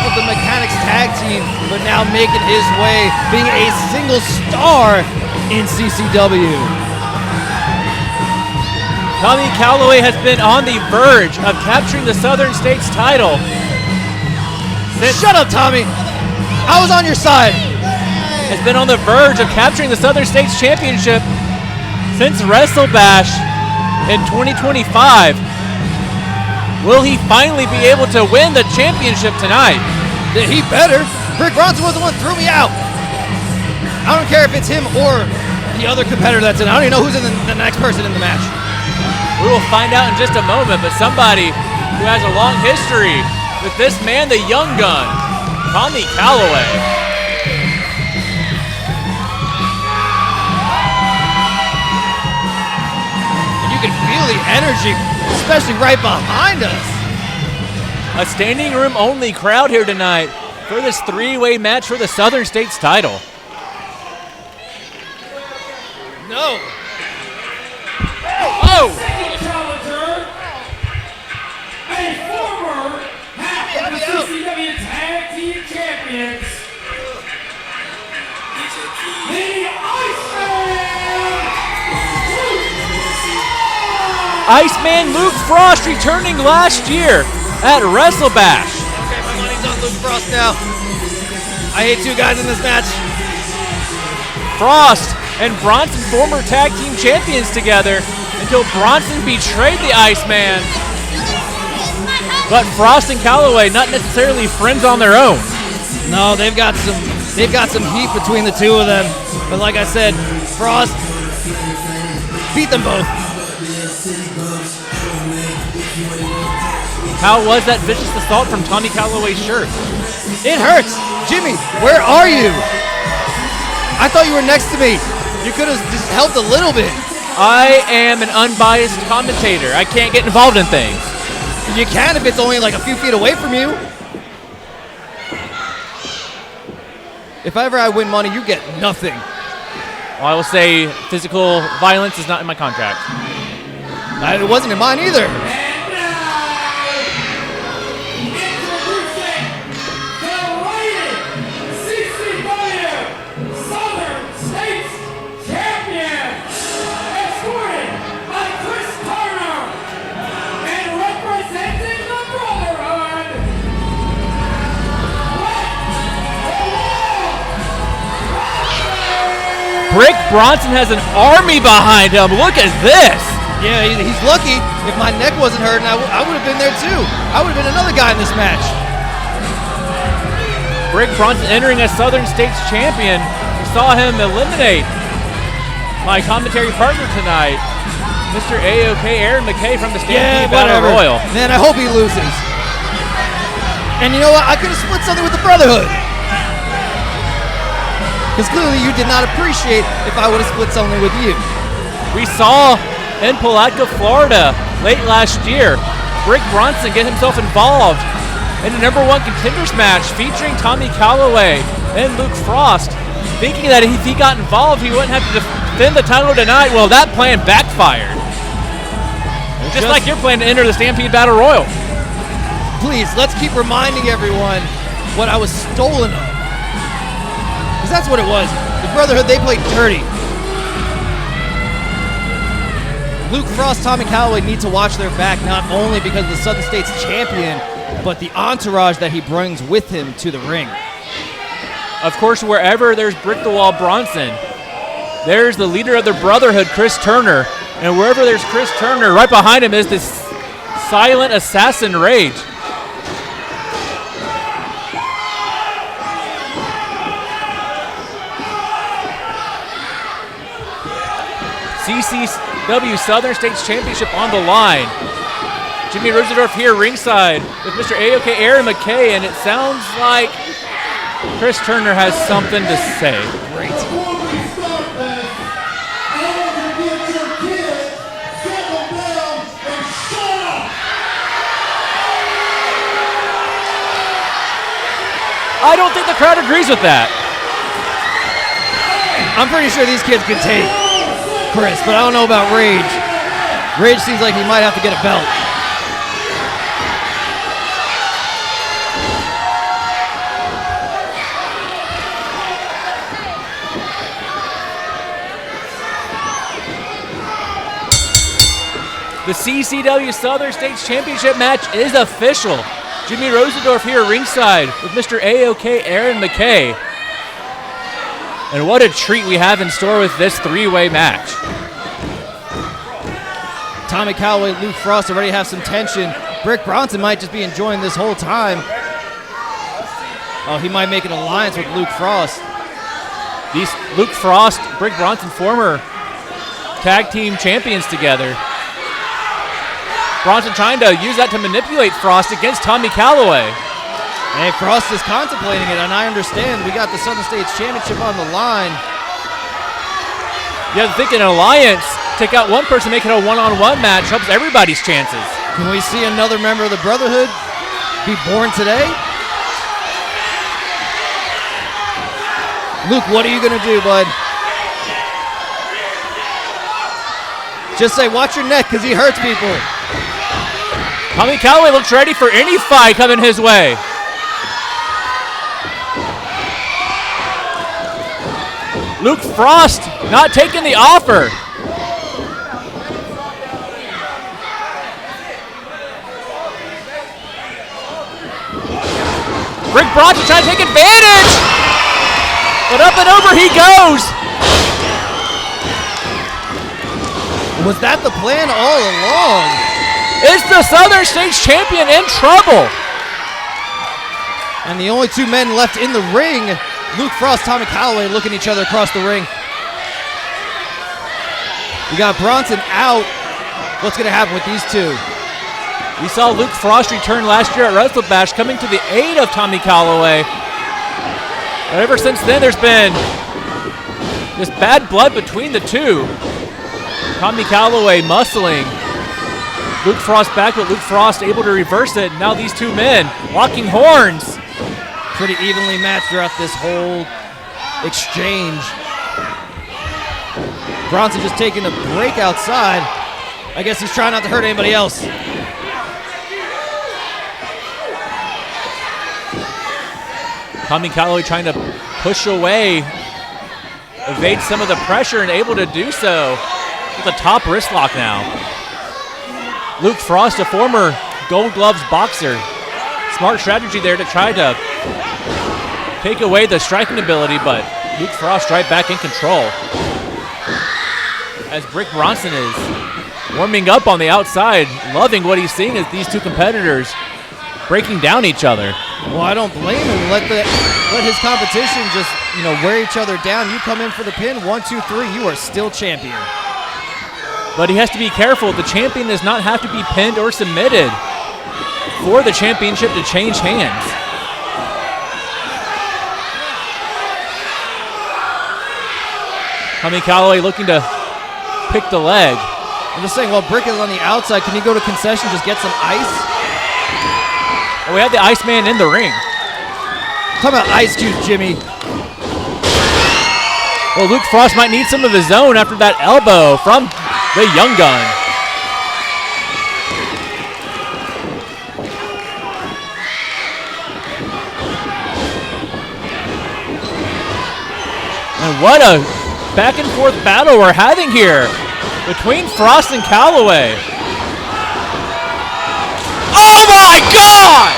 of the Mechanics tag team, but now making his way, being a single star in CCW. Tommy Callaway has been on the verge of capturing the Southern States title. Shut up, Tommy. I was on your side. Has been on the verge of capturing the Southern States Championship since WrestleBash in 2025. Will he finally be able to win the championship tonight? He better. Bronson was the one who threw me out. I don't care if it's him or the other competitor that's in. I don't even know who's in the next person in the match. We will find out in just a moment, but somebody who has a long history with this man, the young gun, Tommy Callaway. And you can feel the energy, especially right behind us. A standing room only crowd here tonight for this three-way match for the Southern States title. No. Oh! CCW Tag Team Champions, the Iceman Luke Frost returning last year at WrestleBash. Okay, my money's on Luke Frost now. I hate two guys in this match. Frost and Bronson, former tag team champions together until Bronson betrayed the Iceman. But Frost and Callaway not necessarily friends on their own. No, they've got some heat between the two of them. But like I said, Frost beat them both. How was that vicious assault from Tommy Callaway's shirt? It hurts. Jimmy, where are you? I thought you were next to me. You could have just helped a little bit. I am an unbiased commentator. I can't get involved in things. You can if it's only like a few feet away from you. If ever I win money, you get nothing. Well, I will say physical violence is not in my contract. It wasn't in mine either. Brick Bronson has an army behind him. Look at this. Yeah, he's lucky. If my neck wasn't hurting, I would have been there too. I would have been another guy in this match. Brick Bronson entering as Southern States champion. We saw him eliminate my commentary partner tonight, Mr. AOK Aaron McKay from the Stampede Battle Royal. Man, I hope he loses. And you know what? I could have split something with the Brotherhood. Because clearly you did not appreciate if I would have split something with you. We saw in Palatka, Florida, late last year, Brick Bronson get himself involved in the #1 Contenders match featuring Tommy Callaway and Luke Frost, thinking that if he got involved, he wouldn't have to defend the title tonight. Well, that plan backfired. Just like you're planning to enter the Stampede Battle Royal. Please, let's keep reminding everyone what I was stolen of. Because that's what it was. The Brotherhood, they played dirty. Luke Frost, Tommy Callaway need to watch their back, not only because of the Southern States champion, but the entourage that he brings with him to the ring. Of course, wherever there's Brick the Wall Bronson, there's the leader of the Brotherhood, Chris Turner. And wherever there's Chris Turner, right behind him is this silent assassin Rage. CCW Southern States Championship on the line. Jimmy Rosendorf here ringside with Mr. AOK Aaron McKay, and it sounds like Chris Turner has something to say. Great. I don't think the crowd agrees with that. I'm pretty sure these kids can take Chris, but I don't know about Rage. Rage seems like he might have to get a belt. The CCW Southern States Championship match is official. Jimmy Rosendorf here ringside with Mr. AOK Aaron McKay. And what a treat we have in store with this three-way match. Tommy Callaway, Luke Frost already have some tension. Brick Bronson might just be enjoying this whole time. Oh, he might make an alliance with Luke Frost. These Luke Frost, Brick Bronson, former tag team champions together. Bronson trying to use that to manipulate Frost against Tommy Callaway. Hey, Frost is contemplating it, and I understand. We got the Southern States Championship on the line. You have to think an alliance, take out one person, make it a one-on-one match, helps everybody's chances. Can we see another member of the Brotherhood be born today? Luke, what are you going to do, bud? Just say, watch your neck, because he hurts people. Tommy Callaway looks ready for any fight coming his way. Luke Frost not taking the offer. Brick Bronson trying to take advantage. But up and over he goes. Was that the plan all along? Is the Southern States champion in trouble? And the only two men left in the ring, Luke Frost, Tommy Callaway, looking at each other across the ring. We got Bronson out. What's going to happen with these two? We saw Luke Frost return last year at Wrestle Bash, coming to the aid of Tommy Callaway. But ever since then, there's been this bad blood between the two. Tommy Callaway muscling Luke Frost back, but Luke Frost able to reverse it. Now these two men locking horns. Pretty evenly matched throughout this whole exchange. Bronson just taking a break outside. I guess he's trying not to hurt anybody else. Tommy Callaway trying to push away, evade some of the pressure, and able to do so with a top wrist lock now. Luke Frost, a former Gold Gloves boxer. Smart strategy there to try to take away the striking ability, but Luke Frost right back in control. As Brick Bronson is warming up on the outside, loving what he's seeing as these two competitors breaking down each other. Well, I don't blame him. Let his competition just, wear each other down. You come in for the pin, 1, 2, 3, you are still champion. But he has to be careful. The champion does not have to be pinned or submitted for the championship to change hands. Tommy Callaway looking to pick the leg. I'm just saying, while Brick is on the outside, can he go to concession, just get some ice? And we have the Iceman in the ring. Talk about ice cubes, Jimmy. Well, Luke Frost might need some of his own after that elbow from the Young Gun. And what a back and forth battle we're having here between Frost and Callaway. Oh my God!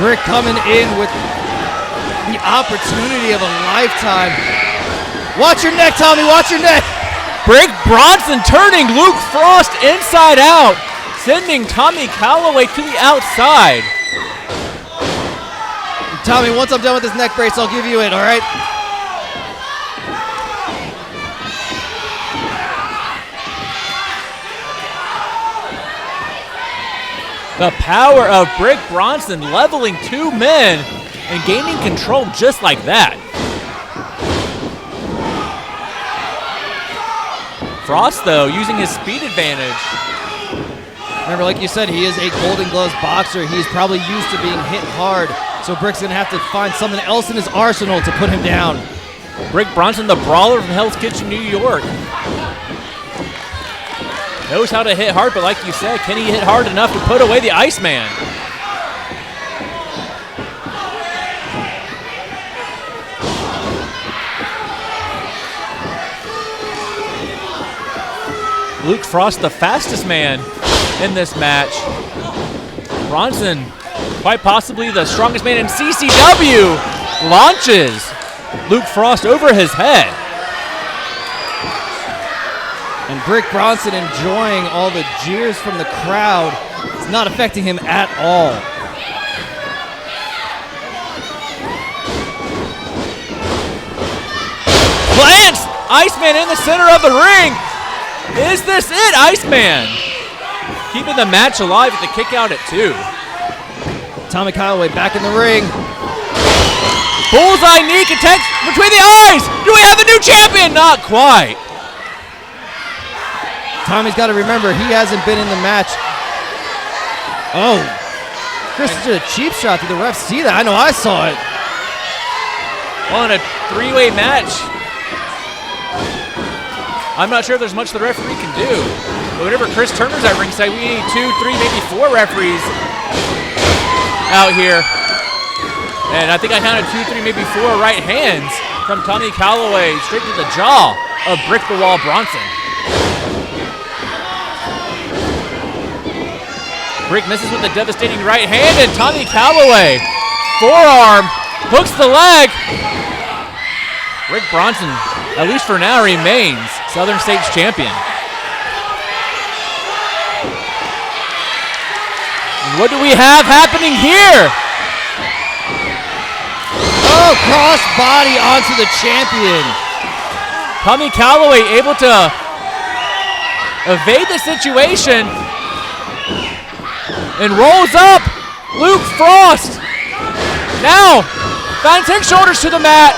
Brick coming in with the opportunity of a lifetime. Watch your neck, Tommy, watch your neck. Brick Bronson turning Luke Frost inside out, sending Tommy Callaway to the outside. Tommy, once I'm done with this neck brace, I'll give you it, all right? The power of Brick Bronson leveling two men and gaining control just like that. Frost, though, using his speed advantage. Remember, like you said, he is a Golden Gloves boxer. He's probably used to being hit hard, so Brick's going to have to find something else in his arsenal to put him down. Brick Bronson, the brawler from Hell's Kitchen, New York. Knows how to hit hard, but like you said, can he hit hard enough to put away the Iceman? Luke Frost, the fastest man in this match. Bronson, quite possibly the strongest man in CCW, launches Luke Frost over his head. And Brick Bronson enjoying all the jeers from the crowd. It's not affecting him at all. Lance, Iceman in the center of the ring. Is this it, Iceman? Keeping the match alive with the kick out at 2. Tommy Callaway back in the ring. Bullseye knee attacks between the eyes. Do we have a new champion? Not quite. Tommy's got to remember, he hasn't been in the match. Oh, Chris did a cheap shot. Did the refs see that? I know I saw it. Well, in a 3-way match, I'm not sure if there's much the referee can do. But whenever Chris Turner's at ringside, we need 2, 3, maybe 4 referees out here. And I think I counted 2, 3, maybe 4 right hands from Tommy Callaway straight to the jaw of Brick the Wall Bronson. Brick misses with a devastating right hand, and Tommy Callaway, forearm, hooks the leg. Brick Bronson, at least for now, remains Southern States champion. What do we have happening here? Oh, cross body onto the champion. Tommy Callaway able to evade the situation and rolls up Luke Frost. Now, finds head shoulders to the mat.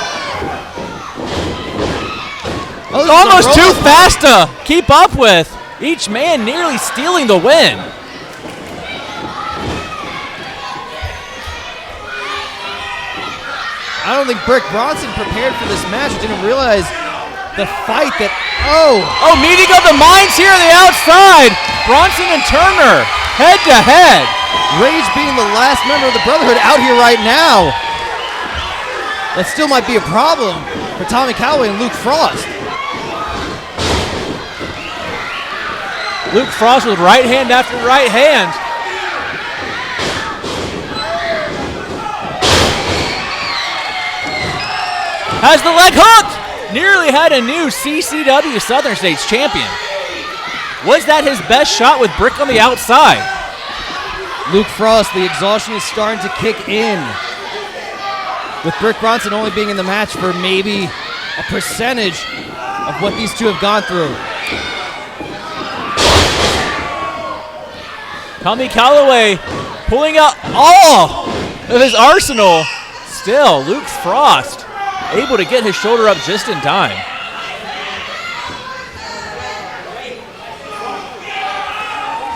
Oh, almost too fast to keep up with. Each man nearly stealing the win. I don't think Brick Bronson prepared for this match. Didn't realize the fight that, oh, meeting of the minds here on the outside. Bronson and Turner, head to head. Rage being the last member of the Brotherhood out here right now. That still might be a problem for Tommy Callaway and Luke Frost. Luke Frost with right hand after right hand. Has the leg hooked. Nearly had a new CCW Southern States champion. Was that his best shot with Brick on the outside? Luke Frost, the exhaustion is starting to kick in. With Brick Bronson only being in the match for maybe a percentage of what these two have gone through. Tommy Callaway pulling out all of his arsenal. Still, Luke Frost able to get his shoulder up just in time.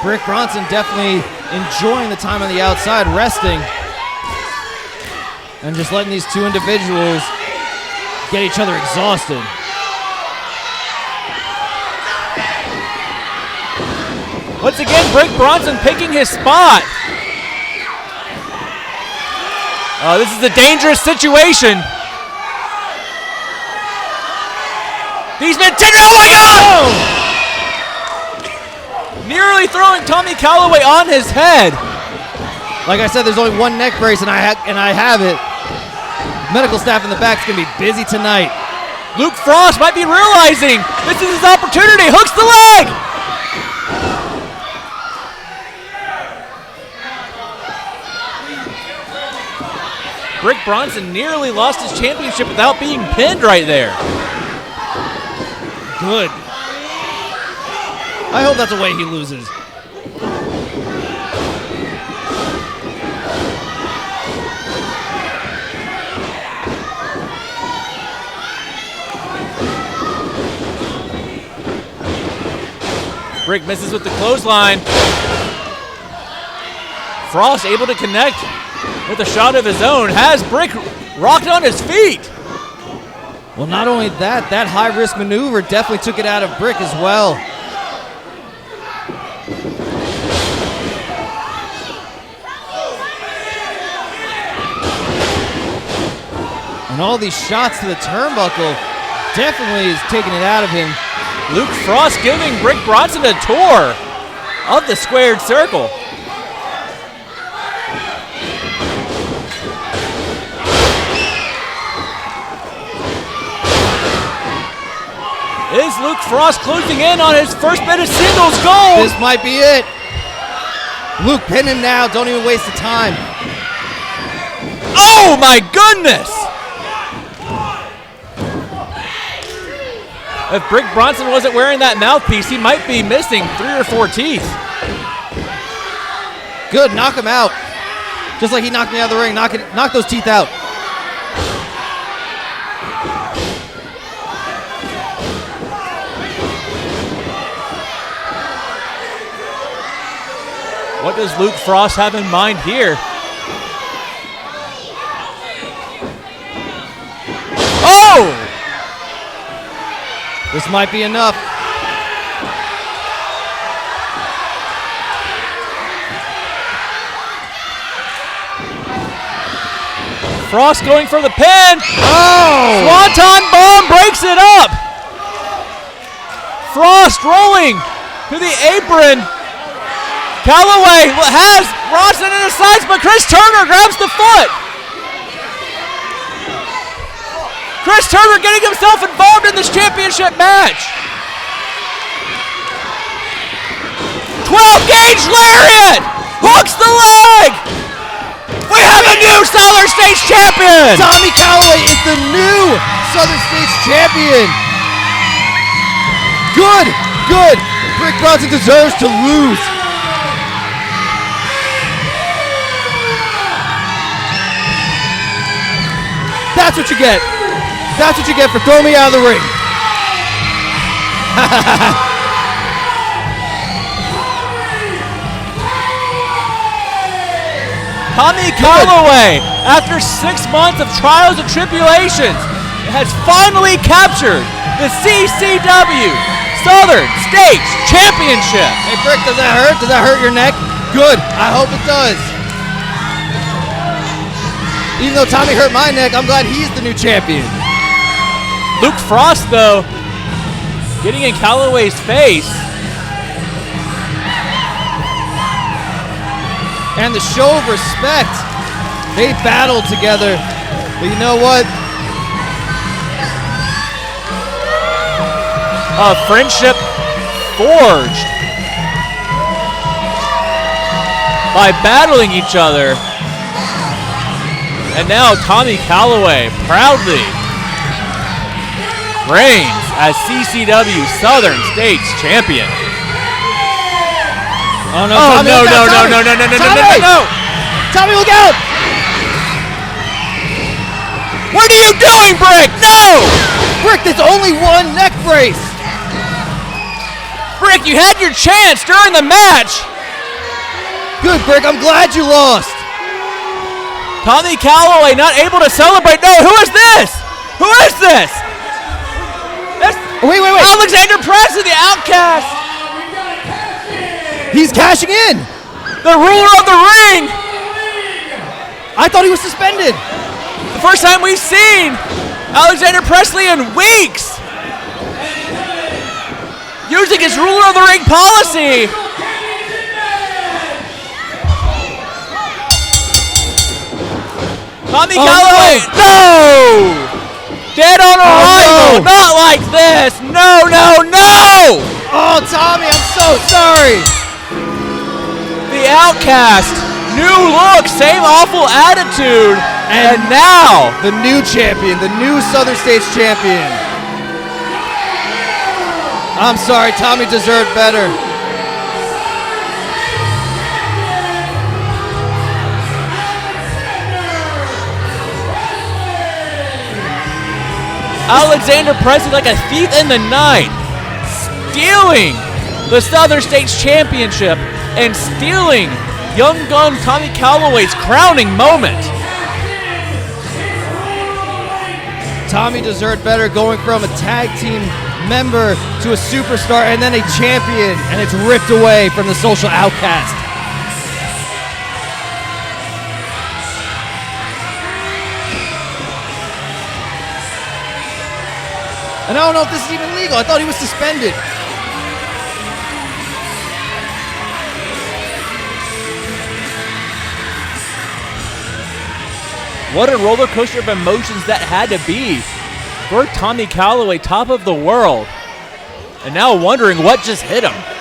Brick Bronson definitely enjoying the time on the outside, resting, and just letting these two individuals get each other exhausted. Once again, Brick Bronson picking his spot. Oh, this is a dangerous situation. These men, oh my God! Nearly throwing Tommy Callaway on his head. Like I said, there's only one neck brace, and I have it. Medical staff in the back is going to be busy tonight. Luke Frost might be realizing this is his opportunity. Hooks the leg. Brick Bronson nearly lost his championship without being pinned right there. Good. I hope that's the way he loses. Brick misses with the clothesline. Frost able to connect with a shot of his own. Has Brick rocked on his feet. Well, not only that, that high-risk maneuver definitely took it out of Brick as well. And all these shots to the turnbuckle definitely is taking it out of him. Luke Frost giving Brick Bronson a tour of the squared circle. Is Luke Frost closing in on his first bit of singles gold? This might be it. Luke, pin him now. Don't even waste the time. Oh my goodness! If Brick Bronson wasn't wearing that mouthpiece, he might be missing 3 or 4 teeth. Good, knock him out. Just like he knocked me out of the ring. Knock those teeth out. What does Luke Frost have in mind here? Oh! This might be enough. Frost going for the pin. Oh! Swanton bomb breaks it up. Frost rolling to the apron. Callaway has Bronson in his sights, but Chris Turner grabs the foot. Chris Turner getting himself involved in this championship match. 12-gauge lariat! Hooks the leg! We have a new Southern States champion! Tommy Callaway is the new Southern States champion. Good, good. Brick Bronson deserves to lose. That's what you get. That's what you get for throwing me out of the ring. Tommy Callaway, after 6 months of trials and tribulations, has finally captured the CCW Southern States Championship. Hey, Brick, does that hurt? Does that hurt your neck? Good. I hope it does. Even though Tommy hurt my neck, I'm glad he's the new champion. Luke Frost, though, getting in Callaway's face. And the show of respect. They battled together. But you know what? A friendship forged by battling each other. And now Tommy Callaway proudly reigns as CCW Southern States champion. Oh no! Oh Tommy, no! look out, No! Tommy. No! No! No! No! No! Tommy! No! No! Tommy, look out! What are you doing, Brick? No! Brick, there's only one neck brace. Brick, you had your chance during the match. Good, Brick. I'm glad you lost. Tommy Callaway not able to celebrate. No, who is this? Who is this? That's Wait. Alexander Presley, the Outcast. He's cashing in. The ruler of the ring. I thought he was suspended. The first time we've seen Alexander Presley in weeks. Using his ruler of the ring policy. Tommy Callaway, no! Dead on arrival, no. not like this. No! Oh, Tommy, I'm so sorry. The Outcast, new look, same awful attitude, and now The new champion, the new Southern States champion. I'm sorry, Tommy deserved better. Alexander Presley like a thief in the night, stealing the Southern States Championship and stealing young gun Tommy Callaway's crowning moment. Tommy deserved better, going from a tag team member to a superstar and then a champion, and it's ripped away from the social outcast. And I don't know if this is even legal. I thought he was suspended. What a roller coaster of emotions that had to be for Tommy Callaway, top of the world. And now wondering what just hit him.